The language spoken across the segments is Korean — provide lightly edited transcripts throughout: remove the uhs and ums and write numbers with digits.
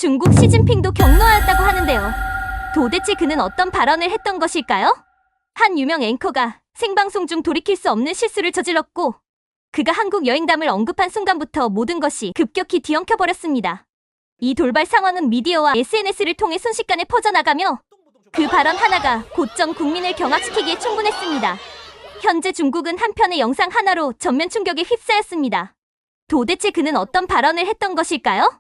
중국 시진핑도 격노하였다고 하는데요. 도대체 그는 어떤 발언을 했던 것일까요? 한 유명 앵커가 생방송 중 돌이킬 수 없는 실수를 저질렀고 그가 한국 여행담을 언급한 순간부터 모든 것이 급격히 뒤엉켜버렸습니다. 이 돌발 상황은 미디어와 SNS를 통해 순식간에 퍼져나가며 그 발언 하나가 곧전 국민을 경악시키기에 충분했습니다. 현재 중국은 한편의 영상 하나로 전면 충격에 휩싸였습니다. 도대체 그는 어떤 발언을 했던 것일까요?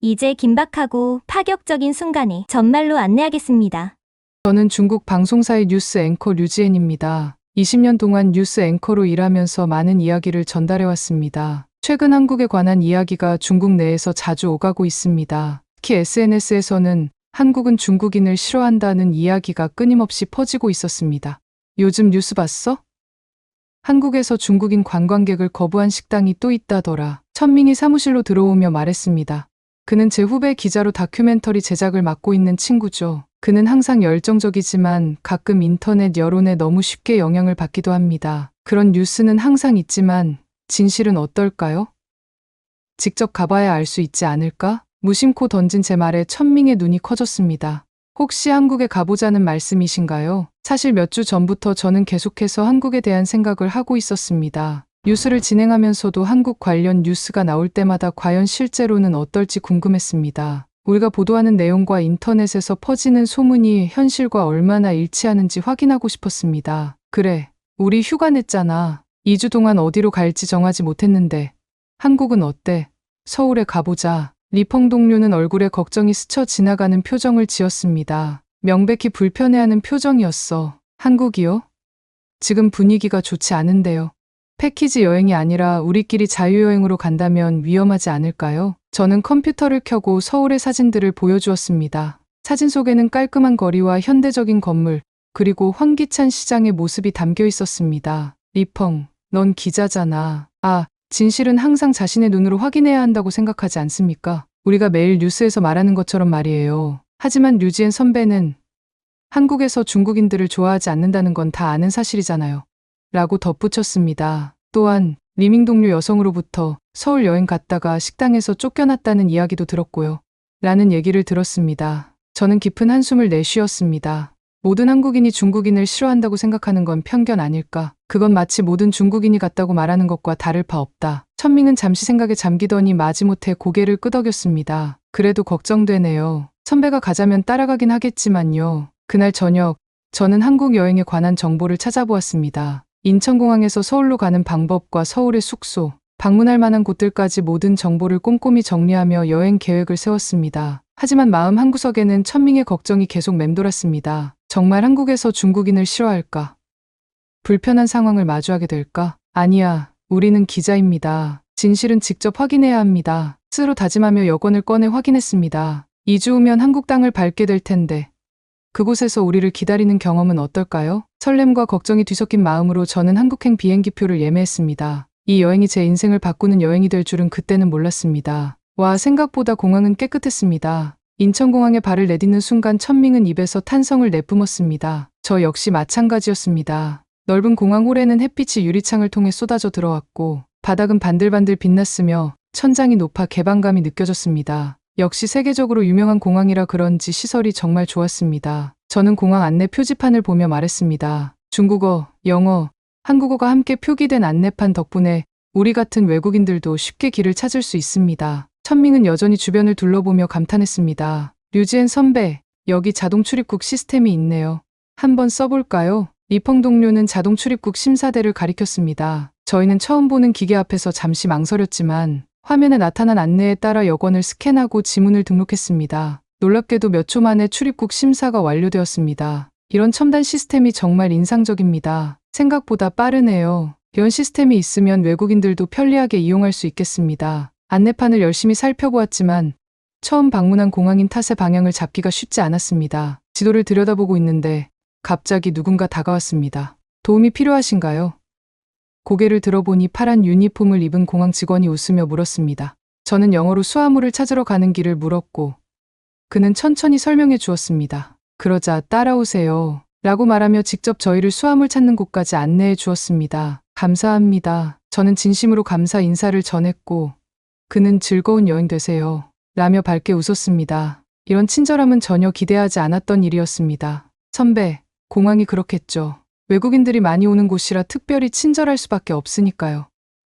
이제 긴박하고 파격적인 순간에 전말로 안내하겠습니다. 저는 중국 방송사의 뉴스 앵커 류지엔입니다. 20년 동안 뉴스 앵커로 일하면서 많은 이야기를 전달해왔습니다. 최근 한국에 관한 이야기가 중국 내에서 자주 오가고 있습니다. 특히 SNS에서는 한국은 중국인을 싫어한다는 이야기가 끊임없이 퍼지고 있었습니다. 요즘 뉴스 봤어? 한국에서 중국인 관광객을 거부한 식당이 또 있다더라. 천민이 사무실로 들어오며 말했습니다. 그는 제 후배 기자로 다큐멘터리 제작을 맡고 있는 친구죠. 그는 항상 열정적이지만 가끔 인터넷 여론에 너무 쉽게 영향을 받기도 합니다. 그런 뉴스는 항상 있지만 진실은 어떨까요? 직접 가봐야 알 수 있지 않을까? 무심코 던진 제 말에 천밍의 눈이 커졌습니다. 혹시 한국에 가보자는 말씀이신가요? 사실 몇 주 전부터 저는 계속해서 한국에 대한 생각을 하고 있었습니다. 뉴스를 진행하면서도 한국 관련 뉴스가 나올 때마다 과연 실제로는 어떨지 궁금했습니다. 우리가 보도하는 내용과 인터넷에서 퍼지는 소문이 현실과 얼마나 일치하는지 확인하고 싶었습니다. 그래, 우리 휴가 냈잖아. 2주 동안 어디로 갈지 정하지 못했는데 한국은 어때? 서울에 가보자. 리펑 동료는 얼굴에 걱정이 스쳐 지나가는 표정을 지었습니다. 명백히 불편해하는 표정이었어. 한국이요? 지금 분위기가 좋지 않은데요. 패키지 여행이 아니라 우리끼리 자유여행으로 간다면 위험하지 않을까요? 저는 컴퓨터를 켜고 서울의 사진들을 보여주었습니다. 사진 속에는 깔끔한 거리와 현대적인 건물, 그리고 환기찬 시장의 모습이 담겨 있었습니다. 리펑, 넌 기자잖아. 아, 진실은 항상 자신의 눈으로 확인해야 한다고 생각하지 않습니까? 우리가 매일 뉴스에서 말하는 것처럼 말이에요. 하지만 류지엔 선배는 한국에서 중국인들을 좋아하지 않는다는 건 다 아는 사실이잖아요. 라고 덧붙였습니다. 또한 리밍 동료 여성으로부터 서울 여행 갔다가 식당에서 쫓겨났다는 이야기도 들었고요. 라는 얘기를 들었습니다. 저는 깊은 한숨을 내쉬었습니다. 모든 한국인이 중국인을 싫어한다고 생각하는 건 편견 아닐까? 그건 마치 모든 중국인이 같다고 말하는 것과 다를 바 없다. 천밍은 잠시 생각에 잠기더니 마지못해 고개를 끄덕였습니다. 그래도 걱정되네요. 선배가 가자면 따라가긴 하겠지만요. 그날 저녁, 저는 한국 여행에 관한 정보를 찾아보았습니다. 인천공항에서 서울로 가는 방법과 서울의 숙소, 방문할 만한 곳들까지 모든 정보를 꼼꼼히 정리하며 여행 계획을 세웠습니다. 하지만 마음 한구석에는 천밍의 걱정이 계속 맴돌았습니다. 정말 한국에서 중국인을 싫어할까? 불편한 상황을 마주하게 될까? 아니야, 우리는 기자입니다. 진실은 직접 확인해야 합니다. 스스로 다짐하며 여권을 꺼내 확인했습니다. 2주 후면 한국 땅을 밟게 될 텐데 그곳에서 우리를 기다리는 경험은 어떨까요? 설렘과 걱정이 뒤섞인 마음으로 저는 한국행 비행기표를 예매했습니다. 이 여행이 제 인생을 바꾸는 여행이 될 줄은 그때는 몰랐습니다. 와, 생각보다 공항은 깨끗했습니다. 인천공항에 발을 내딛는 순간 천밍은 입에서 탄성을 내뿜었습니다. 저 역시 마찬가지였습니다. 넓은 공항 홀에는 햇빛이 유리창을 통해 쏟아져 들어왔고 바닥은 반들반들 빛났으며 천장이 높아 개방감이 느껴졌습니다. 역시 세계적으로 유명한 공항이라 그런지 시설이 정말 좋았습니다. 저는 공항 안내 표지판을 보며 말했습니다. 중국어, 영어, 한국어가 함께 표기된 안내판 덕분에 우리 같은 외국인들도 쉽게 길을 찾을 수 있습니다. 천밍은 여전히 주변을 둘러보며 감탄했습니다. 류지엔 선배, 여기 자동 출입국 시스템이 있네요. 한번 써볼까요? 리펑 동료는 자동 출입국 심사대를 가리켰습니다. 저희는 처음 보는 기계 앞에서 잠시 망설였지만 화면에 나타난 안내에 따라 여권을 스캔하고 지문을 등록했습니다. 놀랍게도 몇 초 만에 출입국 심사가 완료되었습니다. 이런 첨단 시스템이 정말 인상적입니다. 생각보다 빠르네요. 이런 시스템이 있으면 외국인들도 편리하게 이용할 수 있겠습니다. 안내판을 열심히 살펴보았지만 처음 방문한 공항인 탓에 방향을 잡기가 쉽지 않았습니다. 지도를 들여다보고 있는데 갑자기 누군가 다가왔습니다. 도움이 필요하신가요? 고개를 들어보니 파란 유니폼을 입은 공항 직원이 웃으며 물었습니다. 저는 영어로 수화물을 찾으러 가는 길을 물었고 그는 천천히 설명해 주었습니다. 그러자 따라오세요 라고 말하며 직접 저희를 수화물 찾는 곳까지 안내해 주었습니다. 감사합니다. 저는 진심으로 감사 인사를 전했고 그는 즐거운 여행 되세요 라며 밝게 웃었습니다. 이런 친절함은 전혀 기대하지 않았던 일이었습니다. 선배, 공항이 그렇겠죠. 외국인들이 많이 오는 곳이라 특별히 친절할 수밖에 없으니까요.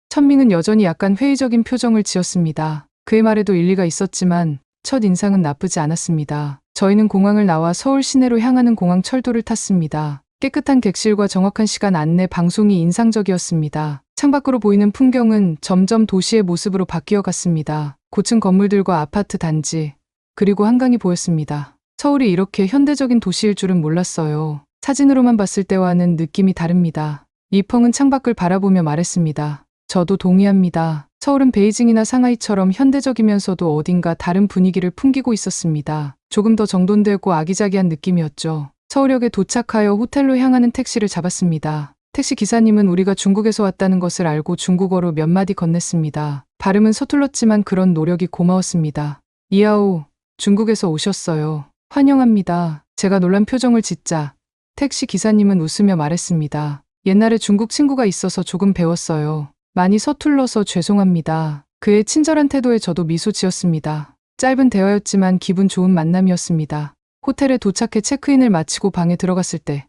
천밍은 여전히 약간 회의적인 표정을 지었습니다. 그의 말에도 일리가 있었지만 첫 인상은 나쁘지 않았습니다. 저희는 공항을 나와 서울 시내로 향하는 공항 철도를 탔습니다. 깨끗한 객실과 정확한 시간 안내 방송이 인상적이었습니다. 창밖으로 보이는 풍경은 점점 도시의 모습으로 바뀌어 갔습니다. 고층 건물들과 아파트 단지, 그리고 한강이 보였습니다. 서울이 이렇게 현대적인 도시일 줄은 몰랐어요. 사진으로만 봤을 때와는 느낌이 다릅니다. 리펑은 창밖을 바라보며 말했습니다. 저도 동의합니다. 서울은 베이징이나 상하이처럼 현대적이면서도 어딘가 다른 분위기를 풍기고 있었습니다. 조금 더 정돈되고 아기자기한 느낌이었죠. 서울역에 도착하여 호텔로 향하는 택시를 잡았습니다. 택시 기사님은 우리가 중국에서 왔다는 것을 알고 중국어로 몇 마디 건넸습니다. 발음은 서툴렀지만 그런 노력이 고마웠습니다. 니하오, 중국에서 오셨어요. 환영합니다. 제가 놀란 표정을 짓자 택시 기사님은 웃으며 말했습니다. 옛날에 중국 친구가 있어서 조금 배웠어요. 많이 서툴러서 죄송합니다. 그의 친절한 태도에 저도 미소 지었습니다. 짧은 대화였지만 기분 좋은 만남이었습니다. 호텔에 도착해 체크인을 마치고 방에 들어갔을 때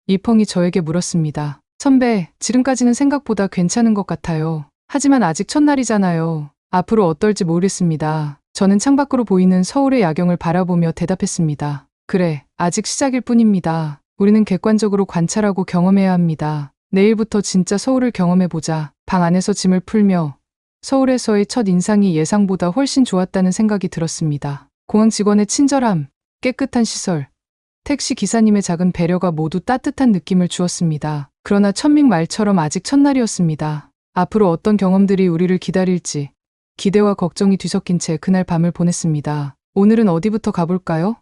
리펑이 저에게 물었습니다. 선배, 지금까지는 생각보다 괜찮은 것 같아요. 하지만 아직 첫날이잖아요. 앞으로 어떨지 모르겠습니다. 저는 창밖으로 보이는 서울의 야경을 바라보며 대답했습니다. 그래, 아직 시작일 뿐입니다. 우리는 객관적으로 관찰하고 경험해야 합니다. 내일부터 진짜 서울을 경험해보자. 방 안에서 짐을 풀며 서울에서의 첫 인상이 예상보다 훨씬 좋았다는 생각이 들었습니다. 공항 직원의 친절함, 깨끗한 시설, 택시 기사님의 작은 배려가 모두 따뜻한 느낌을 주었습니다. 그러나 천밍 말처럼 아직 첫날이었습니다. 앞으로 어떤 경험들이 우리를 기다릴지 기대와 걱정이 뒤섞인 채 그날 밤을 보냈습니다. 오늘은 어디부터 가볼까요?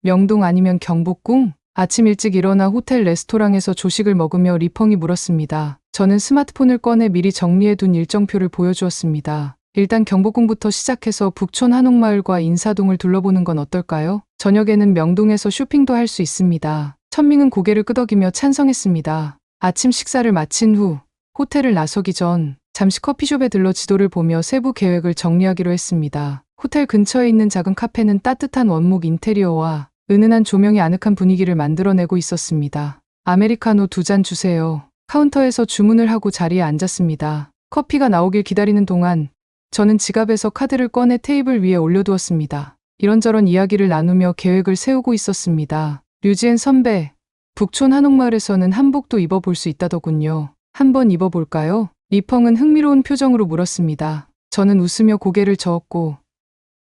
명동 아니면 경복궁? 아침 일찍 일어나 호텔 레스토랑에서 조식을 먹으며 리펑이 물었습니다. 저는 스마트폰을 꺼내 미리 정리해둔 일정표를 보여주었습니다. 일단 경복궁부터 시작해서 북촌 한옥마을과 인사동을 둘러보는 건 어떨까요? 저녁에는 명동에서 쇼핑도 할 수 있습니다. 천밍은 고개를 끄덕이며 찬성했습니다. 아침 식사를 마친 후 호텔을 나서기 전 잠시 커피숍에 들러 지도를 보며 세부 계획을 정리하기로 했습니다. 호텔 근처에 있는 작은 카페는 따뜻한 원목 인테리어와 은은한 조명이 아늑한 분위기를 만들어내고 있었습니다. 아메리카노 2잔 주세요. 카운터에서 주문을 하고 자리에 앉았습니다. 커피가 나오길 기다리는 동안 저는 지갑에서 카드를 꺼내 테이블 위에 올려두었습니다. 이런저런 이야기를 나누며 계획을 세우고 있었습니다. 류지엔 선배, 북촌 한옥마을에서는 한복도 입어볼 수 있다더군요. 한번 입어볼까요? 리펑은 흥미로운 표정으로 물었습니다. 저는 웃으며 고개를 저었고,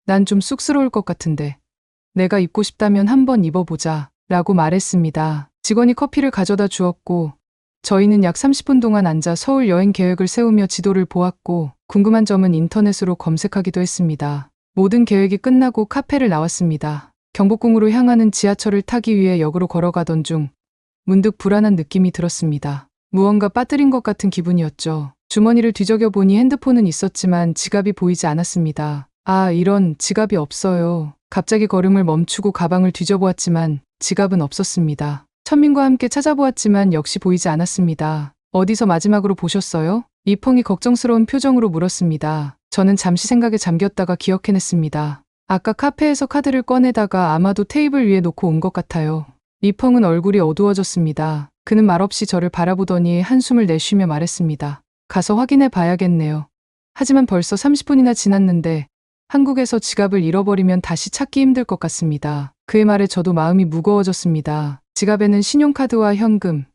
난 좀 쑥스러울 것 같은데, 내가 입고 싶다면 한번 입어보자, 라고 말했습니다. 직원이 커피를 가져다 주었고, 저희는 약 30분 동안 앉아 서울 여행 계획을 세우며 지도를 보았고, 궁금한 점은 인터넷으로 검색하기도 했습니다. 모든 계획이 끝나고 카페를 나왔습니다. 경복궁으로 향하는 지하철을 타기 위해 역으로 걸어가던 중 문득 불안한 느낌이 들었습니다. 무언가 빠뜨린 것 같은 기분이었죠. 주머니를 뒤적여 보니 핸드폰은 있었지만 지갑이 보이지 않았습니다. 아, 이런, 지갑이 없어요. 갑자기 걸음을 멈추고 가방을 뒤져보았지만 지갑은 없었습니다. 천민과 함께 찾아보았지만 역시 보이지 않았습니다. 어디서 마지막으로 보셨어요? 리펑이 걱정스러운 표정으로 물었습니다. 저는 잠시 생각에 잠겼다가 기억해냈습니다. 아까 카페에서 카드를 꺼내다가 아마도 테이블 위에 놓고 온 것 같아요. 리펑은 얼굴이 어두워졌습니다. 그는 말없이 저를 바라보더니 한숨을 내쉬며 말했습니다. 가서 확인해 봐야겠네요. 하지만 벌써 30분이나 지났는데 한국에서 지갑을 잃어버리면 다시 찾기 힘들 것 같습니다. 그의 말에 저도 마음이 무거워졌습니다. 지갑에는 신용카드와 현금,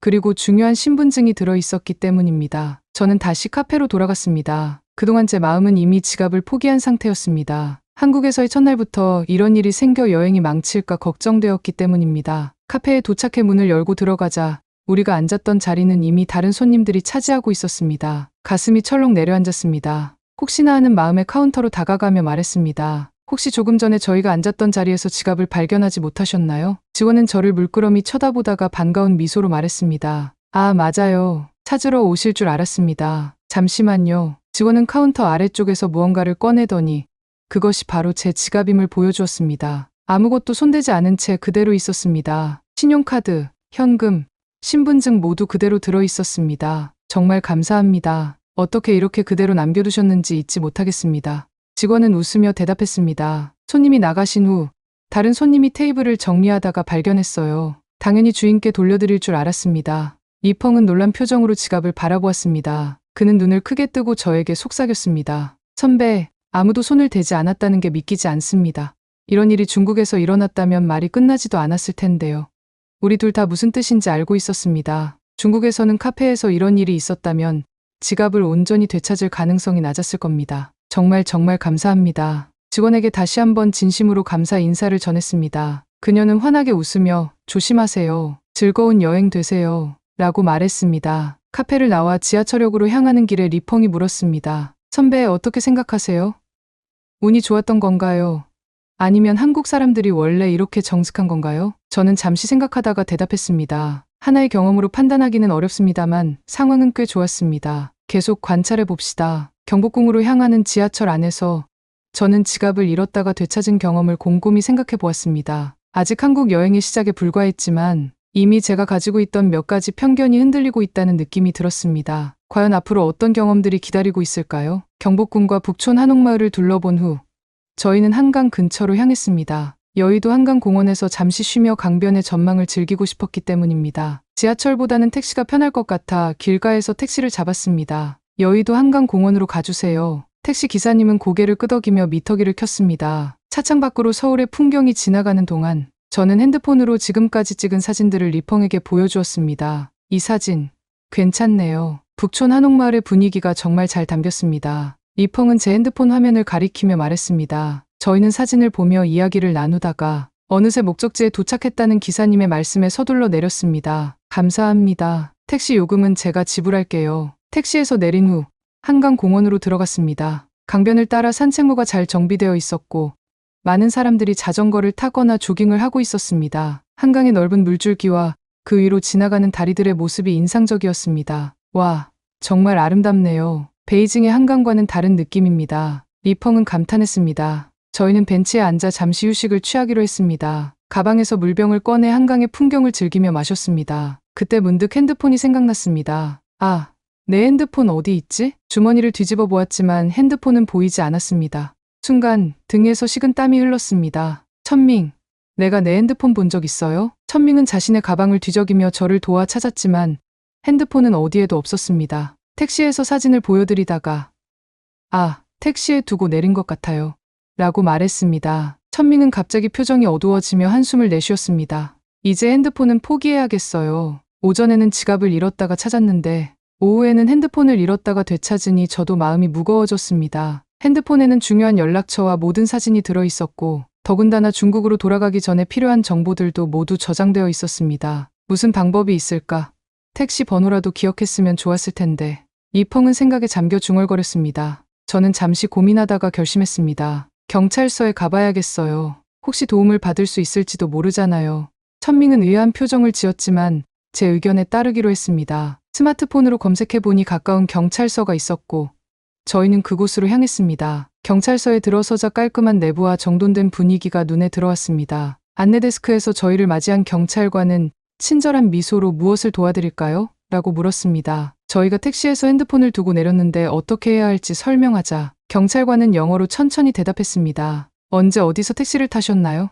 그리고 중요한 신분증이 들어 있었기 때문입니다. 저는 다시 카페로 돌아갔습니다. 그동안 제 마음은 이미 지갑을 포기한 상태였습니다. 한국에서의 첫날부터 이런 일이 생겨 여행이 망칠까 걱정되었기 때문입니다. 카페에 도착해 문을 열고 들어가자 우리가 앉았던 자리는 이미 다른 손님들이 차지하고 있었습니다. 가슴이 철렁 내려앉았습니다. 혹시나 하는 마음에 카운터로 다가가며 말했습니다. 혹시 조금 전에 저희가 앉았던 자리에서 지갑을 발견하지 못하셨나요? 직원은 저를 물끄러미 쳐다보다가 반가운 미소로 말했습니다. 아, 맞아요. 찾으러 오실 줄 알았습니다. 잠시만요. 직원은 카운터 아래쪽에서 무언가를 꺼내더니 그것이 바로 제 지갑임을 보여주었습니다. 아무것도 손대지 않은 채 그대로 있었습니다. 신용카드, 현금, 신분증 모두 그대로 들어 있었습니다. 정말 감사합니다. 어떻게 이렇게 그대로 남겨두셨는지 잊지 못하겠습니다. 직원은 웃으며 대답했습니다. 손님이 나가신 후 다른 손님이 테이블을 정리하다가 발견했어요. 당연히 주인께 돌려드릴 줄 알았습니다. 리펑은 놀란 표정으로 지갑을 바라보았습니다. 그는 눈을 크게 뜨고 저에게 속삭였습니다. 선배, 아무도 손을 대지 않았다는 게 믿기지 않습니다. 이런 일이 중국에서 일어났다면 말이 끝나지도 않았을 텐데요. 우리 둘 다 무슨 뜻인지 알고 있었습니다. 중국에서는 카페에서 이런 일이 있었다면 지갑을 온전히 되찾을 가능성이 낮았을 겁니다. 정말 감사합니다. 직원에게 다시 한번 진심으로 감사 인사를 전했습니다. 그녀는 환하게 웃으며 조심하세요. 즐거운 여행 되세요. 라고 말했습니다. 카페를 나와 지하철역으로 향하는 길에 리펑이 물었습니다. 선배, 어떻게 생각하세요? 운이 좋았던 건가요? 아니면 한국 사람들이 원래 이렇게 정직한 건가요? 저는 잠시 생각하다가 대답했습니다. 하나의 경험으로 판단하기는 어렵습니다만 상황은 꽤 좋았습니다. 계속 관찰해 봅시다. 경복궁으로 향하는 지하철 안에서 저는 지갑을 잃었다가 되찾은 경험을 곰곰이 생각해 보았습니다. 아직 한국 여행의 시작에 불과했지만 이미 제가 가지고 있던 몇 가지 편견이 흔들리고 있다는 느낌이 들었습니다. 과연 앞으로 어떤 경험들이 기다리고 있을까요? 경복궁과 북촌 한옥마을을 둘러본 후 저희는 한강 근처로 향했습니다. 여의도 한강공원에서 잠시 쉬며 강변의 전망을 즐기고 싶었기 때문입니다. 지하철보다는 택시가 편할 것 같아 길가에서 택시를 잡았습니다. 여의도 한강공원으로 가주세요. 택시 기사님은 고개를 끄덕이며 미터기를 켰습니다. 차창 밖으로 서울의 풍경이 지나가는 동안 저는 핸드폰으로 지금까지 찍은 사진들을 리펑에게 보여주었습니다. 이 사진 괜찮네요. 북촌 한옥마을의 분위기가 정말 잘 담겼습니다. 리펑은 제 핸드폰 화면을 가리키며 말했습니다. 저희는 사진을 보며 이야기를 나누다가 어느새 목적지에 도착했다는 기사님의 말씀에 서둘러 내렸습니다. 감사합니다. 택시 요금은 제가 지불할게요. 택시에서 내린 후 한강공원으로 들어갔습니다. 강변을 따라 산책로가 잘 정비되어 있었고 많은 사람들이 자전거를 타거나 조깅을 하고 있었습니다. 한강의 넓은 물줄기와 그 위로 지나가는 다리들의 모습이 인상적이었습니다. 와, 정말 아름답네요. 베이징의 한강과는 다른 느낌입니다. 리펑은 감탄했습니다. 저희는 벤치에 앉아 잠시 휴식을 취하기로 했습니다. 가방에서 물병을 꺼내 한강의 풍경을 즐기며 마셨습니다. 그때 문득 핸드폰이 생각났습니다. 아, 내 핸드폰 어디 있지? 주머니를 뒤집어 보았지만 핸드폰은 보이지 않았습니다. 순간 등에서 식은 땀이 흘렀습니다. 천밍, 내가 내 핸드폰 본 적 있어요? 천밍은 자신의 가방을 뒤적이며 저를 도와 찾았지만 핸드폰은 어디에도 없었습니다. 택시에서 사진을 보여드리다가 아, 택시에 두고 내린 것 같아요. 라고 말했습니다. 천밍은 갑자기 표정이 어두워지며 한숨을 내쉬었습니다. 이제 핸드폰은 포기해야겠어요. 오전에는 지갑을 잃었다가 찾았는데 오후에는 핸드폰을 잃었다가 되찾으니 저도 마음이 무거워졌습니다. 핸드폰에는 중요한 연락처와 모든 사진이 들어있었고 더군다나 중국으로 돌아가기 전에 필요한 정보들도 모두 저장되어 있었습니다. 무슨 방법이 있을까? 택시 번호라도 기억했으면 좋았을 텐데. 리펑은 생각에 잠겨 중얼거렸습니다. 저는 잠시 고민하다가 결심했습니다. 경찰서에 가봐야겠어요. 혹시 도움을 받을 수 있을지도 모르잖아요. 천밍은 의아한 표정을 지었지만 제 의견에 따르기로 했습니다. 스마트폰으로 검색해보니 가까운 경찰서가 있었고 저희는 그곳으로 향했습니다. 경찰서에 들어서자 깔끔한 내부와 정돈된 분위기가 눈에 들어왔습니다. 안내데스크에서 저희를 맞이한 경찰관은 친절한 미소로 무엇을 도와드릴까요? 라고 물었습니다. 저희가 택시에서 핸드폰을 두고 내렸는데 어떻게 해야 할지 설명하자 경찰관은 영어로 천천히 대답했습니다. 언제 어디서 택시를 타셨나요?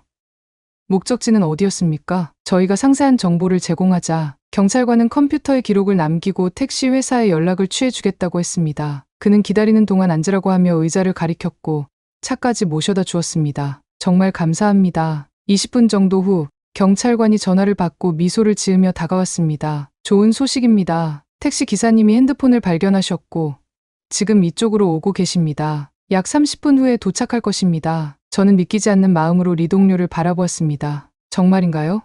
목적지는 어디였습니까? 저희가 상세한 정보를 제공하자 경찰관은 컴퓨터에 기록을 남기고 택시 회사에 연락을 취해주겠다고 했습니다. 그는 기다리는 동안 앉으라고 하며 의자를 가리켰고 차까지 모셔다 주었습니다. 정말 감사합니다. 20분 정도 후 경찰관이 전화를 받고 미소를 지으며 다가왔습니다. 좋은 소식입니다. 택시 기사님이 핸드폰을 발견하셨고 지금 이쪽으로 오고 계십니다. 약 30분 후에 도착할 것입니다. 저는 믿기지 않는 마음으로 리 동료를 바라보았습니다. 정말인가요?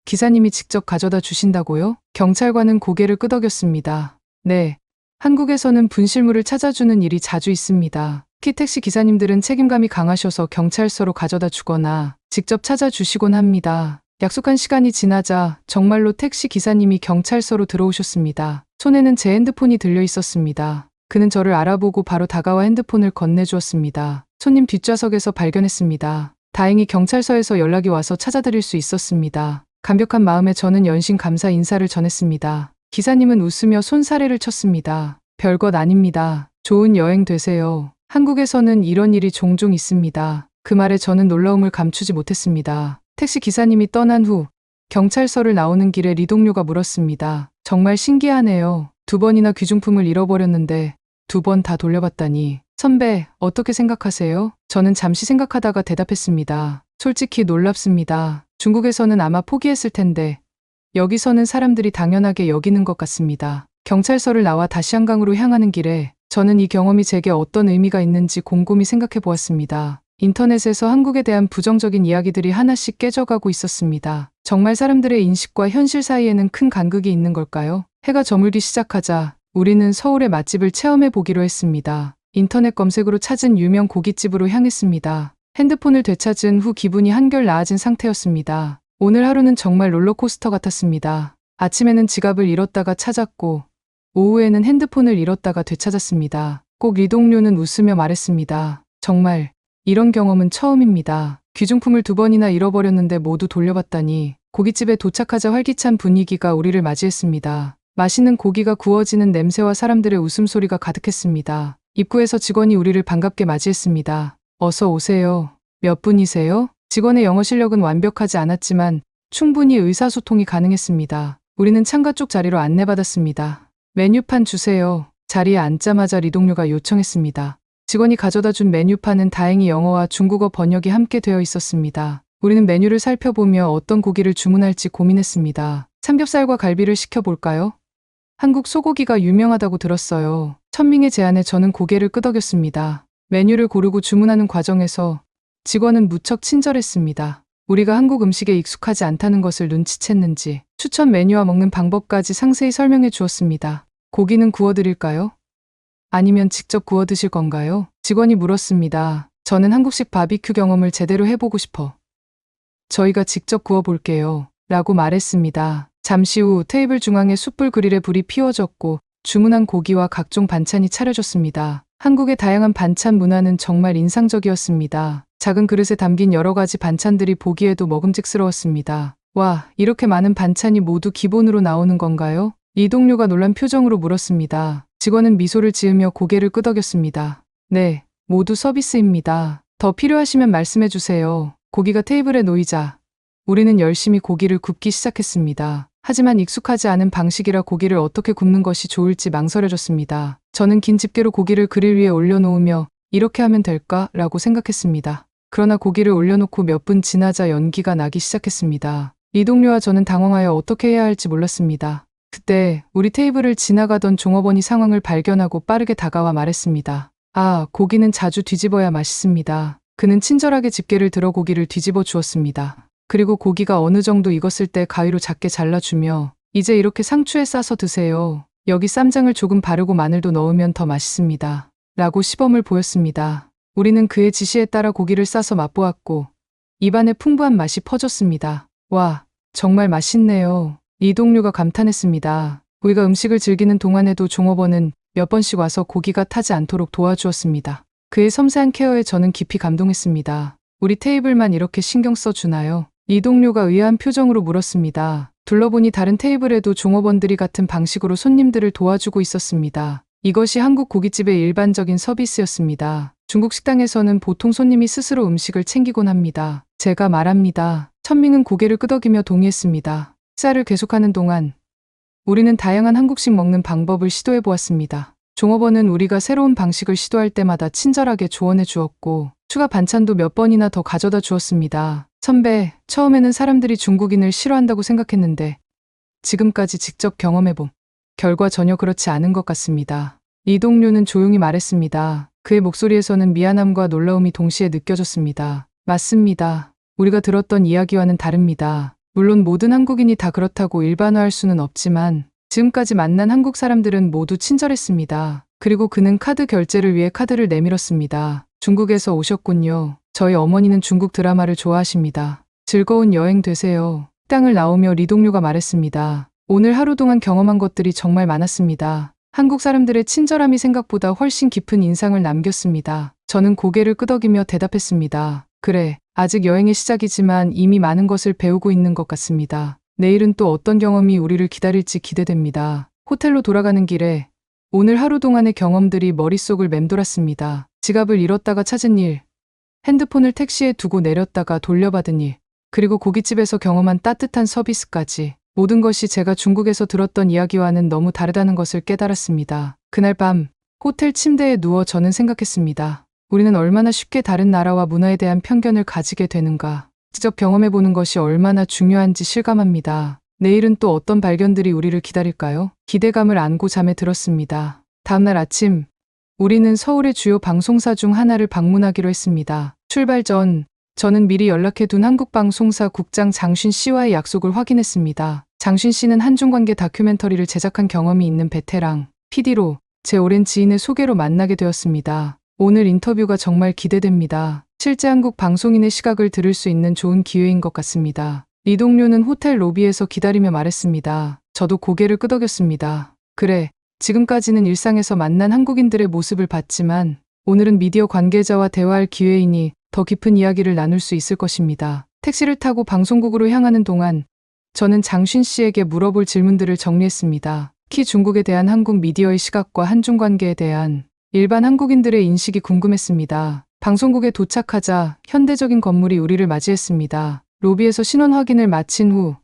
기사님이 직접 가져다 주신다고요? 경찰관은 고개를 끄덕였습니다. 네. 한국에서는 분실물을 찾아주는 일이 자주 있습니다. 특히 택시 기사님들은 책임감이 강하셔서 경찰서로 가져다 주거나 직접 찾아주시곤 합니다. 약속한 시간이 지나자 정말로 택시 기사님이 경찰서로 들어오셨습니다. 손에는 제 핸드폰이 들려 있었습니다. 그는 저를 알아보고 바로 다가와 핸드폰을 건네주었습니다. 손님 뒷좌석에서 발견했습니다. 다행히 경찰서에서 연락이 와서 찾아드릴 수 있었습니다. 감격한 마음에 저는 연신 감사 인사를 전했습니다. 기사님은 웃으며 손사래를 쳤습니다. 별것 아닙니다. 좋은 여행 되세요. 한국에서는 이런 일이 종종 있습니다. 그 말에 저는 놀라움을 감추지 못했습니다. 택시 기사님이 떠난 후 경찰서를 나오는 길에 리 동료가 물었습니다. 정말 신기하네요. 2번이나 귀중품을 잃어버렸는데 2번 다 돌려받다니. 선배, 어떻게 생각하세요? 저는 잠시 생각하다가 대답했습니다. 솔직히 놀랍습니다. 중국에서는 아마 포기했을 텐데 여기서는 사람들이 당연하게 여기는 것 같습니다. 경찰서를 나와 다시 한강으로 향하는 길에 저는 이 경험이 제게 어떤 의미가 있는지 곰곰이 생각해 보았습니다. 인터넷에서 한국에 대한 부정적인 이야기들이 하나씩 깨져가고 있었습니다. 정말 사람들의 인식과 현실 사이에는 큰 간극이 있는 걸까요? 해가 저물기 시작하자 우리는 서울의 맛집을 체험해 보기로 했습니다. 인터넷 검색으로 찾은 유명 고깃집으로 향했습니다. 핸드폰을 되찾은 후 기분이 한결 나아진 상태였습니다. 오늘 하루는 정말 롤러코스터 같았습니다. 아침에는 지갑을 잃었다가 찾았고 오후에는 핸드폰을 잃었다가 되찾았습니다. 꼭 리 동료는 웃으며 말했습니다. 정말 이런 경험은 처음입니다. 귀중품을 2번이나 잃어버렸는데 모두 돌려받다니. 고깃집에 도착하자 활기찬 분위기가 우리를 맞이했습니다. 맛있는 고기가 구워지는 냄새와 사람들의 웃음소리가 가득했습니다. 입구에서 직원이 우리를 반갑게 맞이했습니다. 어서 오세요. 몇 분이세요? 직원의 영어 실력은 완벽하지 않았지만 충분히 의사소통이 가능했습니다. 우리는 창가 쪽 자리로 안내받았습니다. 메뉴판 주세요. 자리에 앉자마자 리 동료가 요청했습니다. 직원이 가져다 준 메뉴판은 다행히 영어와 중국어 번역이 함께 되어 있었습니다. 우리는 메뉴를 살펴보며 어떤 고기를 주문할지 고민했습니다. 삼겹살과 갈비를 시켜볼까요? 한국 소고기가 유명하다고 들었어요. 천밍의 제안에 저는 고개를 끄덕였습니다. 메뉴를 고르고 주문하는 과정에서 직원은 무척 친절했습니다. 우리가 한국 음식에 익숙하지 않다는 것을 눈치챘는지 추천 메뉴와 먹는 방법까지 상세히 설명해 주었습니다. 고기는 구워드릴까요? 아니면 직접 구워 드실 건가요? 직원이 물었습니다. 저는 한국식 바비큐 경험을 제대로 해보고 싶어. 저희가 직접 구워 볼게요. 라고 말했습니다. 잠시 후 테이블 중앙에 숯불 그릴에 불이 피워졌고 주문한 고기와 각종 반찬이 차려졌습니다. 한국의 다양한 반찬 문화는 정말 인상적이었습니다. 작은 그릇에 담긴 여러 가지 반찬들이 보기에도 먹음직스러웠습니다. 와, 이렇게 많은 반찬이 모두 기본으로 나오는 건가요? 리 동료가 놀란 표정으로 물었습니다. 직원은 미소를 지으며 고개를 끄덕였습니다. 네, 모두 서비스입니다. 더 필요하시면 말씀해 주세요. 고기가 테이블에 놓이자 우리는 열심히 고기를 굽기 시작했습니다. 하지만 익숙하지 않은 방식이라 고기를 어떻게 굽는 것이 좋을지 망설여졌습니다. 저는 긴 집게로 고기를 그릴 위에 올려놓으며 이렇게 하면 될까? 라고 생각했습니다. 그러나 고기를 올려놓고 몇 분 지나자 연기가 나기 시작했습니다. 리 동료와 저는 당황하여 어떻게 해야 할지 몰랐습니다. 그때 우리 테이블을 지나가던 종업원이 상황을 발견하고 빠르게 다가와 말했습니다. 아, 고기는 자주 뒤집어야 맛있습니다. 그는 친절하게 집게를 들어 고기를 뒤집어 주었습니다. 그리고 고기가 어느 정도 익었을 때 가위로 작게 잘라주며 이제 이렇게 상추에 싸서 드세요. 여기 쌈장을 조금 바르고 마늘도 넣으면 더 맛있습니다. 라고 시범을 보였습니다. 우리는 그의 지시에 따라 고기를 싸서 맛보았고 입안에 풍부한 맛이 퍼졌습니다. 와, 정말 맛있네요. 이 동료가 감탄했습니다. 우리가 음식을 즐기는 동안에도 종업원은 몇 번씩 와서 고기가 타지 않도록 도와주었습니다. 그의 섬세한 케어에 저는 깊이 감동했습니다. 우리 테이블만 이렇게 신경 써주나요? 이 동료가 의아한 표정으로 물었습니다. 둘러보니 다른 테이블에도 종업원들이 같은 방식으로 손님들을 도와주고 있었습니다. 이것이 한국 고깃집의 일반적인 서비스였습니다. 중국 식당에서는 보통 손님이 스스로 음식을 챙기곤 합니다. 제가 말합니다. 천밍은 고개를 끄덕이며 동의했습니다. 식사를 계속하는 동안 우리는 다양한 한국식 먹는 방법을 시도해 보았습니다. 종업원은 우리가 새로운 방식을 시도할 때마다 친절하게 조언해 주었고 추가 반찬도 몇 번이나 더 가져다 주었습니다. 선배, 처음에는 사람들이 중국인을 싫어한다고 생각했는데 지금까지 직접 경험해본 결과 전혀 그렇지 않은 것 같습니다. 이 동료는 조용히 말했습니다. 그의 목소리에서는 미안함과 놀라움이 동시에 느껴졌습니다. 맞습니다. 우리가 들었던 이야기와는 다릅니다. 물론 모든 한국인이 다 그렇다고 일반화할 수는 없지만 지금까지 만난 한국 사람들은 모두 친절했습니다. 그리고 그는 카드 결제를 위해 카드를 내밀었습니다. 중국에서 오셨군요. 저희 어머니는 중국 드라마를 좋아하십니다. 즐거운 여행 되세요. 식당을 나오며 리 동료가 말했습니다. 오늘 하루 동안 경험한 것들이 정말 많았습니다. 한국 사람들의 친절함이 생각보다 훨씬 깊은 인상을 남겼습니다. 저는 고개를 끄덕이며 대답했습니다. 그래, 아직 여행의 시작이지만 이미 많은 것을 배우고 있는 것 같습니다. 내일은 또 어떤 경험이 우리를 기다릴지 기대됩니다. 호텔로 돌아가는 길에 오늘 하루 동안의 경험들이 머릿속을 맴돌았습니다. 지갑을 잃었다가 찾은 일, 핸드폰을 택시에 두고 내렸다가 돌려받은 일, 그리고 고깃집에서 경험한 따뜻한 서비스까지 모든 것이 제가 중국에서 들었던 이야기와는 너무 다르다는 것을 깨달았습니다. 그날 밤 호텔 침대에 누워 저는 생각했습니다. 우리는 얼마나 쉽게 다른 나라와 문화에 대한 편견을 가지게 되는가. 직접 경험해보는 것이 얼마나 중요한지 실감합니다. 내일은 또 어떤 발견들이 우리를 기다릴까요? 기대감을 안고 잠에 들었습니다. 다음날 아침, 우리는 서울의 주요 방송사 중 하나를 방문하기로 했습니다. 출발 전, 저는 미리 연락해둔 한국방송사 국장 장신 씨와의 약속을 확인했습니다. 장신 씨는 한중관계 다큐멘터리를 제작한 경험이 있는 베테랑, PD로 제 오랜 지인의 소개로 만나게 되었습니다. 오늘 인터뷰가 정말 기대됩니다. 실제 한국 방송인의 시각을 들을 수 있는 좋은 기회인 것 같습니다. 리 동료는 호텔 로비에서 기다리며 말했습니다. 저도 고개를 끄덕였습니다. 그래, 지금까지는 일상에서 만난 한국인들의 모습을 봤지만 오늘은 미디어 관계자와 대화할 기회이니 더 깊은 이야기를 나눌 수 있을 것입니다. 택시를 타고 방송국으로 향하는 동안 저는 장신 씨에게 물어볼 질문들을 정리했습니다. 특히 중국에 대한 한국 미디어의 시각과 한중 관계에 대한 일반 한국인들의 인식이 궁금했습니다. 방송국에 도착하자 현대적인 건물이 우리를 맞이했습니다. 로비에서 신원 확인을 마친 후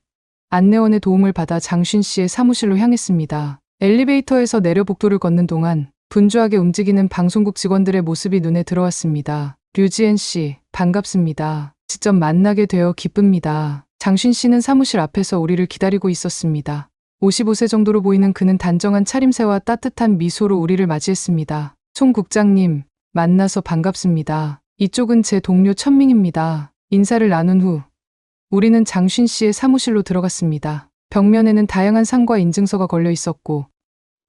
안내원의 도움을 받아 장신 씨의 사무실로 향했습니다. 엘리베이터에서 내려 복도를 걷는 동안 분주하게 움직이는 방송국 직원들의 모습이 눈에 들어왔습니다. 류지엔 씨, 반갑습니다. 직접 만나게 되어 기쁩니다. 장신 씨는 사무실 앞에서 우리를 기다리고 있었습니다. 55세 정도로 보이는 그는 단정한 차림새와 따뜻한 미소로 우리를 맞이했습니다. 송 국장님, 만나서 반갑습니다. 이쪽은 제 동료 천밍입니다. 인사를 나눈 후 우리는 장신 씨의 사무실로 들어갔습니다. 벽면에는 다양한 상과 인증서가 걸려 있었고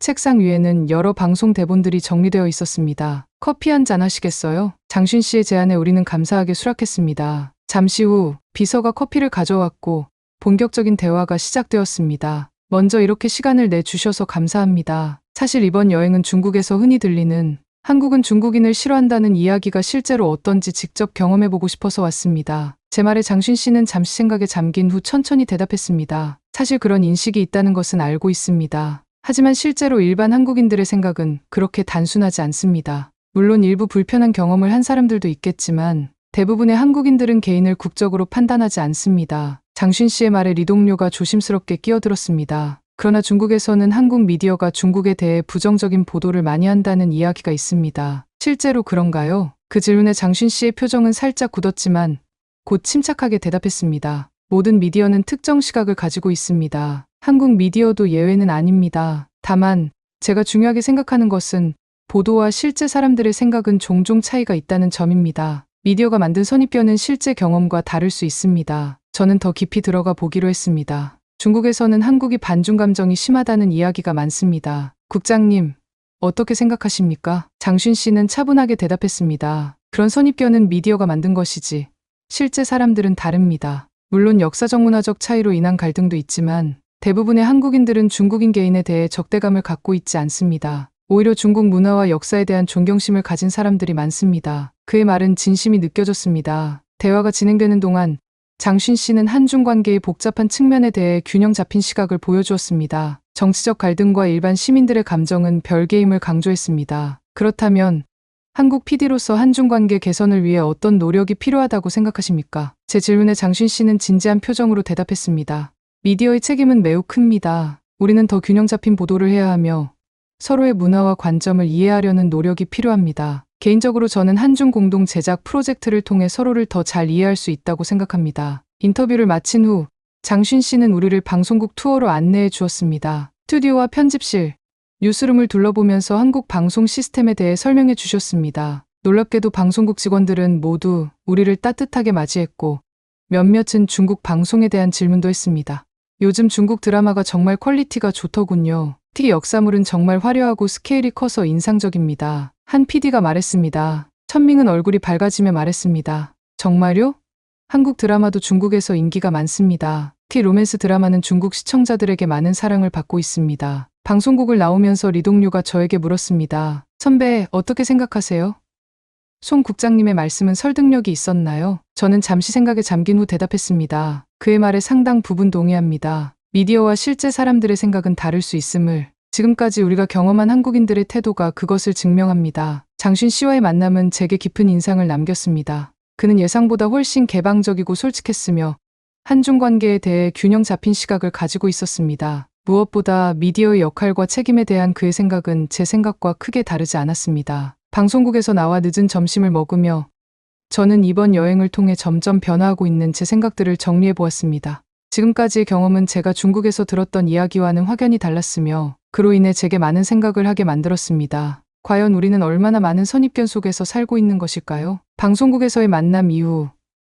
책상 위에는 여러 방송 대본들이 정리되어 있었습니다. 커피 한 잔 하시겠어요? 장신 씨의 제안에 우리는 감사하게 수락했습니다. 잠시 후 비서가 커피를 가져왔고 본격적인 대화가 시작되었습니다. 먼저 이렇게 시간을 내주셔서 감사합니다. 사실 이번 여행은 중국에서 흔히 들리는 한국은 중국인을 싫어한다는 이야기가 실제로 어떤지 직접 경험해보고 싶어서 왔습니다. 제 말에 장신 씨는 잠시 생각에 잠긴 후 천천히 대답했습니다. 사실 그런 인식이 있다는 것은 알고 있습니다. 하지만 실제로 일반 한국인들의 생각은 그렇게 단순하지 않습니다. 물론 일부 불편한 경험을 한 사람들도 있겠지만 대부분의 한국인들은 개인을 국적으로 판단하지 않습니다. 장신 씨의 말에 리 동료가 조심스럽게 끼어들었습니다. 그러나 중국에서는 한국 미디어가 중국에 대해 부정적인 보도를 많이 한다는 이야기가 있습니다. 실제로 그런가요? 그 질문에 장신 씨의 표정은 살짝 굳었지만 곧 침착하게 대답했습니다. 모든 미디어는 특정 시각을 가지고 있습니다. 한국 미디어도 예외는 아닙니다. 다만 제가 중요하게 생각하는 것은 보도와 실제 사람들의 생각은 종종 차이가 있다는 점입니다. 미디어가 만든 선입견은 실제 경험과 다를 수 있습니다. 저는 더 깊이 들어가 보기로 했습니다. 중국에서는 한국이 반중 감정이 심하다는 이야기가 많습니다. 국장님, 어떻게 생각하십니까? 장신 씨는 차분하게 대답했습니다. 그런 선입견은 미디어가 만든 것이지 실제 사람들은 다릅니다. 물론 역사적 문화적 차이로 인한 갈등도 있지만 대부분의 한국인들은 중국인 개인에 대해 적대감을 갖고 있지 않습니다. 오히려 중국 문화와 역사에 대한 존경심을 가진 사람들이 많습니다. 그의 말은 진심이 느껴졌습니다. 대화가 진행되는 동안 장신 씨는 한중 관계의 복잡한 측면에 대해 균형 잡힌 시각을 보여주었습니다. 정치적 갈등과 일반 시민들의 감정은 별개임을 강조했습니다. 그렇다면 한국 PD로서 한중 관계 개선을 위해 어떤 노력이 필요하다고 생각하십니까? 제 질문에 장신 씨는 진지한 표정으로 대답했습니다. 미디어의 책임은 매우 큽니다. 우리는 더 균형 잡힌 보도를 해야 하며 서로의 문화와 관점을 이해하려는 노력이 필요합니다. 개인적으로 저는 한중 공동 제작 프로젝트를 통해 서로를 더 잘 이해할 수 있다고 생각합니다. 인터뷰를 마친 후 장신 씨는 우리를 방송국 투어로 안내해 주었습니다. 스튜디오와 편집실, 뉴스룸을 둘러보면서 한국 방송 시스템에 대해 설명해 주셨습니다. 놀랍게도 방송국 직원들은 모두 우리를 따뜻하게 맞이했고 몇몇은 중국 방송에 대한 질문도 했습니다. 요즘 중국 드라마가 정말 퀄리티가 좋더군요. 특히 역사물은 정말 화려하고 스케일이 커서 인상적입니다. 한 PD가 말했습니다. 천밍은 얼굴이 밝아지며 말했습니다. 정말요? 한국 드라마도 중국에서 인기가 많습니다. 특히 로맨스 드라마는 중국 시청자들에게 많은 사랑을 받고 있습니다. 방송국을 나오면서 리 동료가 저에게 물었습니다. 선배, 어떻게 생각하세요? 송 국장님의 말씀은 설득력이 있었나요? 저는 잠시 생각에 잠긴 후 대답했습니다. 그의 말에 상당 부분 동의합니다. 미디어와 실제 사람들의 생각은 다를 수 있음을 지금까지 우리가 경험한 한국인들의 태도가 그것을 증명합니다. 장신 씨와의 만남은 제게 깊은 인상을 남겼습니다. 그는 예상보다 훨씬 개방적이고 솔직했으며 한중 관계에 대해 균형 잡힌 시각을 가지고 있었습니다. 무엇보다 미디어의 역할과 책임에 대한 그의 생각은 제 생각과 크게 다르지 않았습니다. 방송국에서 나와 늦은 점심을 먹으며 저는 이번 여행을 통해 점점 변화하고 있는 제 생각들을 정리해 보았습니다. 지금까지의 경험은 제가 중국에서 들었던 이야기와는 확연히 달랐으며 그로 인해 제게 많은 생각을 하게 만들었습니다. 과연 우리는 얼마나 많은 선입견 속에서 살고 있는 것일까요? 방송국에서의 만남 이후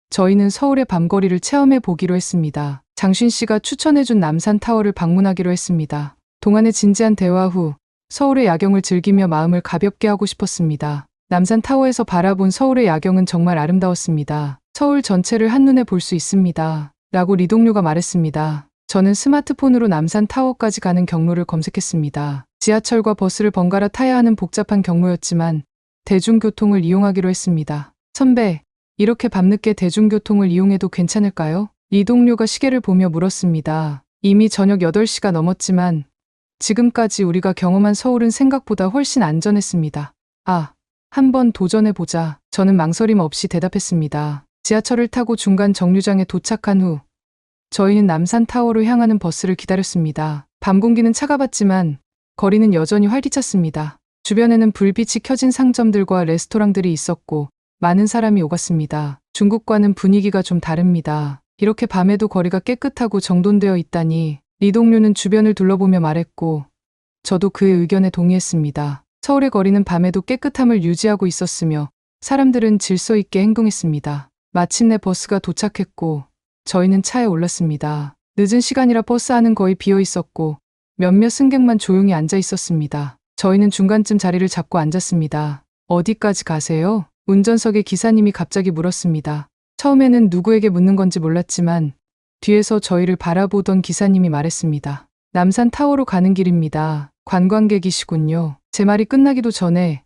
저희는 서울의 밤거리를 체험해 보기로 했습니다. 장신 씨가 추천해준 남산타워를 방문하기로 했습니다. 동안의 진지한 대화 후 서울의 야경을 즐기며 마음을 가볍게 하고 싶었습니다. 남산타워에서 바라본 서울의 야경은 정말 아름다웠습니다. 서울 전체를 한눈에 볼 수 있습니다. 라고 리 동료가 말했습니다. 저는 스마트폰으로 남산타워까지 가는 경로를 검색했습니다. 지하철과 버스를 번갈아 타야 하는 복잡한 경로였지만 대중교통을 이용하기로 했습니다. 선배, 이렇게 밤늦게 대중교통을 이용해도 괜찮을까요? 리 동료가 시계를 보며 물었습니다. 이미 저녁 8시가 넘었지만 지금까지 우리가 경험한 서울은 생각보다 훨씬 안전했습니다. 한번 도전해보자. 저는 망설임 없이 대답했습니다. 지하철을 타고 중간 정류장에 도착한 후 저희는 남산타워로 향하는 버스를 기다렸습니다. 밤 공기는 차가웠지만 거리는 여전히 활기찼습니다. 주변에는 불빛이 켜진 상점들과 레스토랑들이 있었고 많은 사람이 오갔습니다. 중국과는 분위기가 좀 다릅니다. 이렇게 밤에도 거리가 깨끗하고 정돈되어 있다니. 리 동료는 주변을 둘러보며 말했고 저도 그의 의견에 동의했습니다. 서울의 거리는 밤에도 깨끗함을 유지하고 있었으며 사람들은 질서 있게 행동했습니다. 마침내 버스가 도착했고 저희는 차에 올랐습니다. 늦은 시간이라 버스 안은 거의 비어 있었고 몇몇 승객만 조용히 앉아 있었습니다. 저희는 중간쯤 자리를 잡고 앉았습니다. 어디까지 가세요? 운전석의 기사님이 갑자기 물었습니다. 처음에는 누구에게 묻는 건지 몰랐지만 뒤에서 저희를 바라보던 기사님이 말했습니다. 남산타워로 가는 길입니다. 관광객이시군요. 제 말이 끝나기도 전에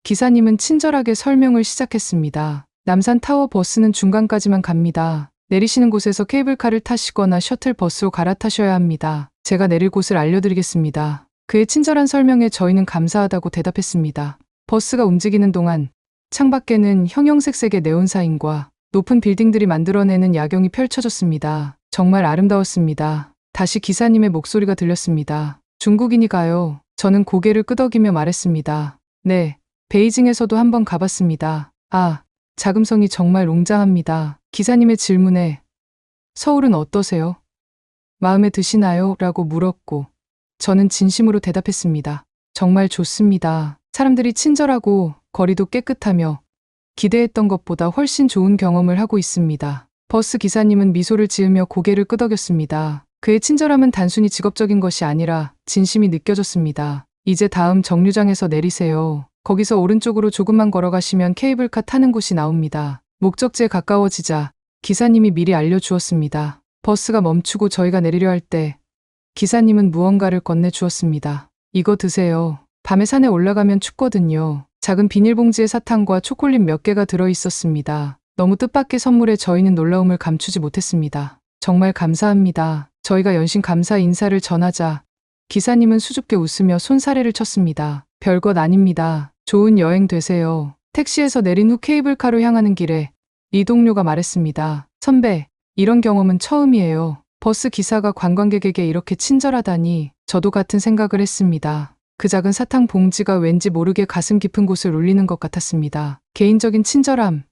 기사님은 친절하게 설명을 시작했습니다. 남산타워 버스는 중간까지만 갑니다. 내리시는 곳에서 케이블카를 타시거나 셔틀버스로 갈아타셔야 합니다. 제가 내릴 곳을 알려드리겠습니다. 그의 친절한 설명에 저희는 감사하다고 대답했습니다. 버스가 움직이는 동안 창밖에는 형형색색의 네온사인과 높은 빌딩들이 만들어내는 야경이 펼쳐졌습니다. 정말 아름다웠습니다. 다시 기사님의 목소리가 들렸습니다. 중국인이 가요. 저는 고개를 끄덕이며 말했습니다. 네, 베이징에서도 한번 가봤습니다. 자금성이 정말 웅장합니다. 기사님의 질문에 서울은 어떠세요? 마음에 드시나요? 라고 물었고 저는 진심으로 대답했습니다. 정말 좋습니다. 사람들이 친절하고 거리도 깨끗하며 기대했던 것보다 훨씬 좋은 경험을 하고 있습니다. 버스 기사님은 미소를 지으며 고개를 끄덕였습니다. 그의 친절함은 단순히 직업적인 것이 아니라 진심이 느껴졌습니다. 이제 다음 정류장에서 내리세요. 거기서 오른쪽으로 조금만 걸어가시면 케이블카 타는 곳이 나옵니다. 목적지에 가까워지자 기사님이 미리 알려주었습니다. 버스가 멈추고 저희가 내리려 할 때 기사님은 무언가를 건네주었습니다. 이거 드세요. 밤에 산에 올라가면 춥거든요. 작은 비닐봉지에 사탕과 초콜릿 몇 개가 들어있었습니다. 너무 뜻밖의 선물에 저희는 놀라움을 감추지 못했습니다. 정말 감사합니다. 저희가 연신 감사 인사를 전하자 기사님은 수줍게 웃으며 손사래를 쳤습니다. 별것 아닙니다. 좋은 여행 되세요. 택시에서 내린 후 케이블카로 향하는 길에 이 동료가 말했습니다. 선배, 이런 경험은 처음이에요. 버스 기사가 관광객에게 이렇게 친절하다니. 저도 같은 생각을 했습니다. 그 작은 사탕 봉지가 왠지 모르게 가슴 깊은 곳을 울리는 것 같았습니다. 개인적인 친절함.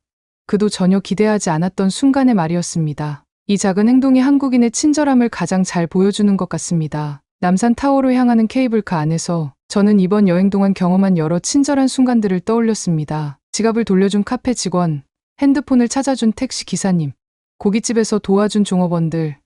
그도 전혀 기대하지 않았던 순간의 말이었습니다. 이 작은 행동이 한국인의 친절함을 가장 잘 보여주는 것 같습니다. 남산타워로 향하는 케이블카 안에서 저는 이번 여행 동안 경험한 여러 친절한 순간들을 떠올렸습니다. 지갑을 돌려준 카페 직원, 핸드폰을 찾아준 택시 기사님, 고깃집에서 도와준 종업원들,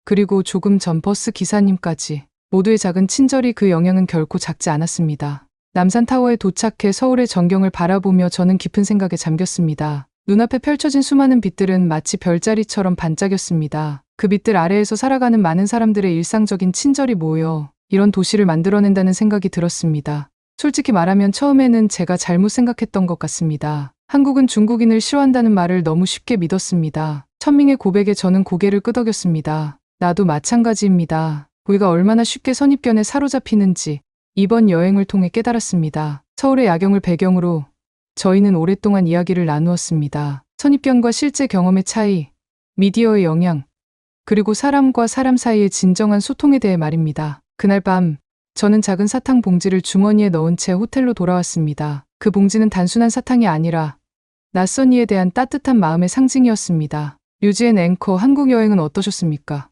그리고 조금 전 버스 기사님까지 모두의 작은 친절이 그 영향은 결코 작지 않았습니다. 남산타워에 도착해 서울의 전경을 바라보며 저는 깊은 생각에 잠겼습니다. 눈앞에 펼쳐진 수많은 빛들은 마치 별자리처럼 반짝였습니다. 그 빛들 아래에서 살아가는 많은 사람들의 일상적인 친절이 모여 이런 도시를 만들어낸다는 생각이 들었습니다. 솔직히 말하면 처음에는 제가 잘못 생각했던 것 같습니다. 한국은 중국인을 싫어한다는 말을 너무 쉽게 믿었습니다. 천밍의 고백에 저는 고개를 끄덕였습니다. 나도 마찬가지입니다. 우리가 얼마나 쉽게 선입견에 사로잡히는지 이번 여행을 통해 깨달았습니다. 서울의 야경을 배경으로 저희는 오랫동안 이야기를 나누었습니다. 선입견과 실제 경험의 차이, 미디어의 영향, 그리고 사람과 사람 사이의 진정한 소통에 대해 말입니다. 그날 밤, 저는 작은 사탕 봉지를 주머니에 넣은 채 호텔로 돌아왔습니다. 그 봉지는 단순한 사탕이 아니라 낯선 이에 대한 따뜻한 마음의 상징이었습니다. 류지엔 앵커, 한국 여행은 어떠셨습니까?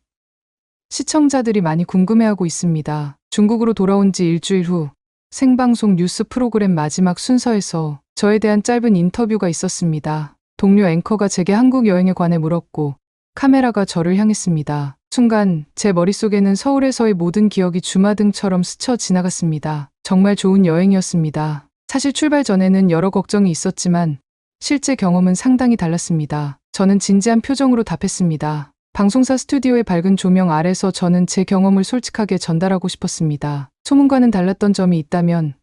시청자들이 많이 궁금해하고 있습니다. 중국으로 돌아온 지 일주일 후 생방송 뉴스 프로그램 마지막 순서에서 저에 대한 짧은 인터뷰가 있었습니다. 동료 앵커가 제게 한국 여행에 관해 물었고 카메라가 저를 향했습니다. 순간 제 머릿속에는 서울에서의 모든 기억이 주마등처럼 스쳐 지나갔습니다. 정말 좋은 여행이었습니다. 사실 출발 전에는 여러 걱정이 있었지만 실제 경험은 상당히 달랐습니다. 저는 진지한 표정으로 답했습니다. 방송사 스튜디오의 밝은 조명 아래서 저는 제 경험을 솔직하게 전달하고 싶었습니다. 소문과는 달랐던 점이 있다면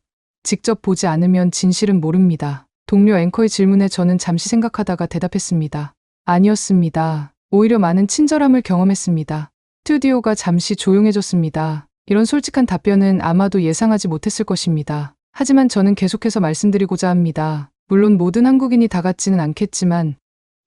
직접 보지 않으면 진실은 모릅니다. 동료 앵커의 질문에 저는 잠시 생각하다가 대답했습니다. 아니었습니다. 오히려 많은 친절함을 경험했습니다. 스튜디오가 잠시 조용해졌습니다. 이런 솔직한 답변은 아마도 예상하지 못했을 것입니다. 하지만 저는 계속해서 말씀드리고자 합니다. 물론 모든 한국인이 다 같지는 않겠지만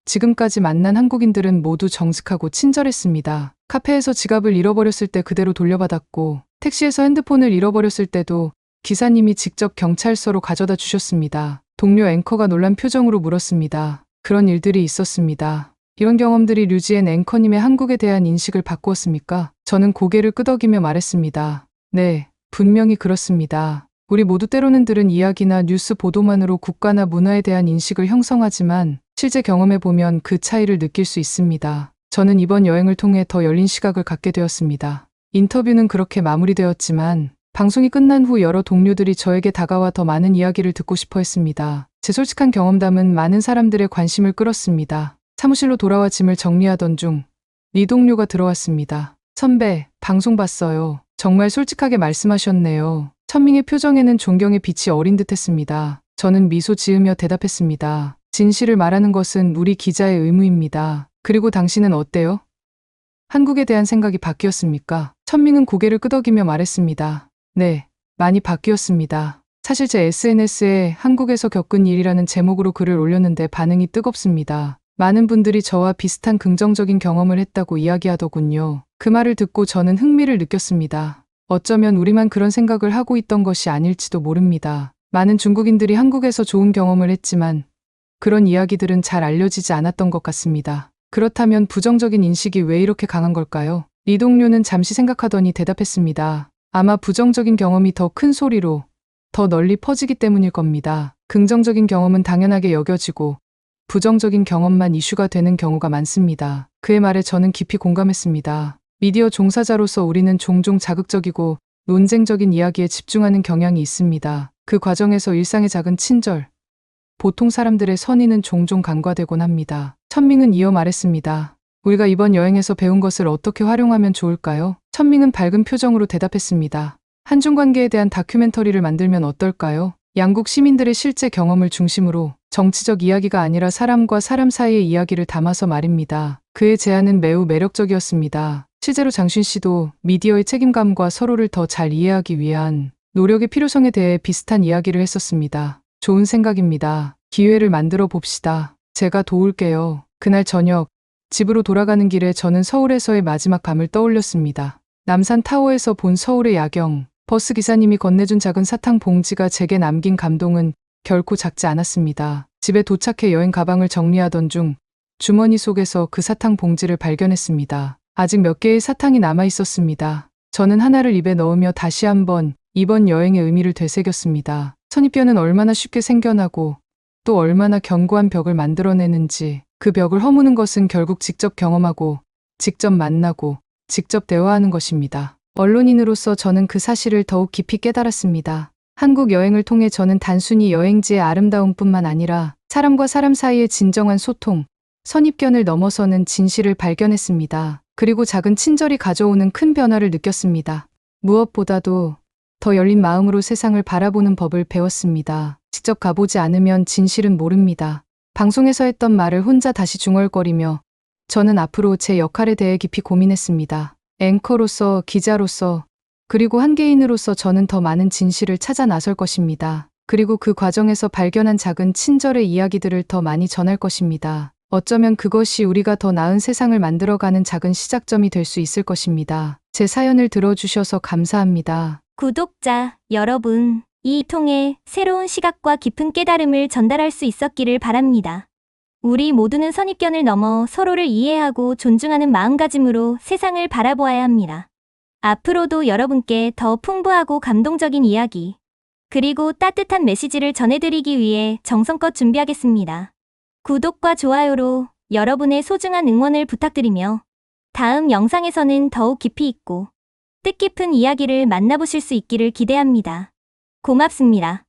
지금까지 만난 한국인들은 모두 정직하고 친절했습니다. 카페에서 지갑을 잃어버렸을 때 그대로 돌려받았고 택시에서 핸드폰을 잃어버렸을 때도 기사님이 직접 경찰서로 가져다 주셨습니다. 동료 앵커가 놀란 표정으로 물었습니다. 그런 일들이 있었습니다. 이런 경험들이 류지엔 앵커님의 한국에 대한 인식을 바꾸었습니까? 저는 고개를 끄덕이며 말했습니다. 네, 분명히 그렇습니다. 우리 모두 때로는 들은 이야기나 뉴스 보도만으로 국가나 문화에 대한 인식을 형성하지만 실제 경험해보면 그 차이를 느낄 수 있습니다. 저는 이번 여행을 통해 더 열린 시각을 갖게 되었습니다. 인터뷰는 그렇게 마무리되었지만 방송이 끝난 후 여러 동료들이 저에게 다가와 더 많은 이야기를 듣고 싶어 했습니다. 제 솔직한 경험담은 많은 사람들의 관심을 끌었습니다. 사무실로 돌아와 짐을 정리하던 중 리 동료가 들어왔습니다. 선배, 방송 봤어요. 정말 솔직하게 말씀하셨네요. 천밍의 표정에는 존경의 빛이 어린 듯했습니다. 저는 미소 지으며 대답했습니다. 진실을 말하는 것은 우리 기자의 의무입니다. 그리고 당신은 어때요? 한국에 대한 생각이 바뀌었습니까? 천밍은 고개를 끄덕이며 말했습니다. 네, 많이 바뀌었습니다. 사실 제 SNS에 한국에서 겪은 일이라는 제목으로 글을 올렸는데 반응이 뜨겁습니다. 많은 분들이 저와 비슷한 긍정적인 경험을 했다고 이야기하더군요. 그 말을 듣고 저는 흥미를 느꼈습니다. 어쩌면 우리만 그런 생각을 하고 있던 것이 아닐지도 모릅니다. 많은 중국인들이 한국에서 좋은 경험을 했지만 그런 이야기들은 잘 알려지지 않았던 것 같습니다. 그렇다면 부정적인 인식이 왜 이렇게 강한 걸까요? 리 동료는 잠시 생각하더니 대답했습니다. 아마 부정적인 경험이 더 큰 소리로 더 널리 퍼지기 때문일 겁니다. 긍정적인 경험은 당연하게 여겨지고 부정적인 경험만 이슈가 되는 경우가 많습니다. 그의 말에 저는 깊이 공감했습니다. 미디어 종사자로서 우리는 종종 자극적이고 논쟁적인 이야기에 집중하는 경향이 있습니다. 그 과정에서 일상의 작은 친절, 보통 사람들의 선의는 종종 간과되곤 합니다. 천밍은 이어 말했습니다. 우리가 이번 여행에서 배운 것을 어떻게 활용하면 좋을까요? 천밍은 밝은 표정으로 대답했습니다. 한중 관계에 대한 다큐멘터리를 만들면 어떨까요? 양국 시민들의 실제 경험을 중심으로 정치적 이야기가 아니라 사람과 사람 사이의 이야기를 담아서 말입니다. 그의 제안은 매우 매력적이었습니다. 실제로 장신 씨도 미디어의 책임감과 서로를 더 잘 이해하기 위한 노력의 필요성에 대해 비슷한 이야기를 했었습니다. 좋은 생각입니다. 기회를 만들어 봅시다. 제가 도울게요. 그날 저녁, 집으로 돌아가는 길에 저는 서울에서의 마지막 밤을 떠올렸습니다. 남산 타워에서 본 서울의 야경, 버스 기사님이 건네준 작은 사탕 봉지가 제게 남긴 감동은 결코 작지 않았습니다. 집에 도착해 여행 가방을 정리하던 중 주머니 속에서 그 사탕 봉지를 발견했습니다. 아직 몇 개의 사탕이 남아 있었습니다. 저는 하나를 입에 넣으며 다시 한번 이번 여행의 의미를 되새겼습니다. 선입견은 얼마나 쉽게 생겨나고 또 얼마나 견고한 벽을 만들어내는지, 그 벽을 허무는 것은 결국 직접 경험하고 직접 만나고 직접 대화하는 것입니다. 언론인으로서 저는 그 사실을 더욱 깊이 깨달았습니다. 한국 여행을 통해 저는 단순히 여행지의 아름다움뿐만 아니라 사람과 사람 사이의 진정한 소통, 선입견을 넘어서는 진실을 발견했습니다. 그리고 작은 친절이 가져오는 큰 변화를 느꼈습니다. 무엇보다도 더 열린 마음으로 세상을 바라보는 법을 배웠습니다. 직접 가보지 않으면 진실은 모릅니다. 방송에서 했던 말을 혼자 다시 중얼거리며 저는 앞으로 제 역할에 대해 깊이 고민했습니다. 앵커로서, 기자로서, 그리고 한 개인으로서 저는 더 많은 진실을 찾아 나설 것입니다. 그리고 그 과정에서 발견한 작은 친절의 이야기들을 더 많이 전할 것입니다. 어쩌면 그것이 우리가 더 나은 세상을 만들어가는 작은 시작점이 될 수 있을 것입니다. 제 사연을 들어주셔서 감사합니다. 구독자 여러분, 이 통해 새로운 시각과 깊은 깨달음을 전달할 수 있었기를 바랍니다. 우리 모두는 선입견을 넘어 서로를 이해하고 존중하는 마음가짐으로 세상을 바라보아야 합니다. 앞으로도 여러분께 더 풍부하고 감동적인 이야기, 그리고 따뜻한 메시지를 전해드리기 위해 정성껏 준비하겠습니다. 구독과 좋아요로 여러분의 소중한 응원을 부탁드리며 다음 영상에서는 더욱 깊이 있고 뜻깊은 이야기를 만나보실 수 있기를 기대합니다. 고맙습니다.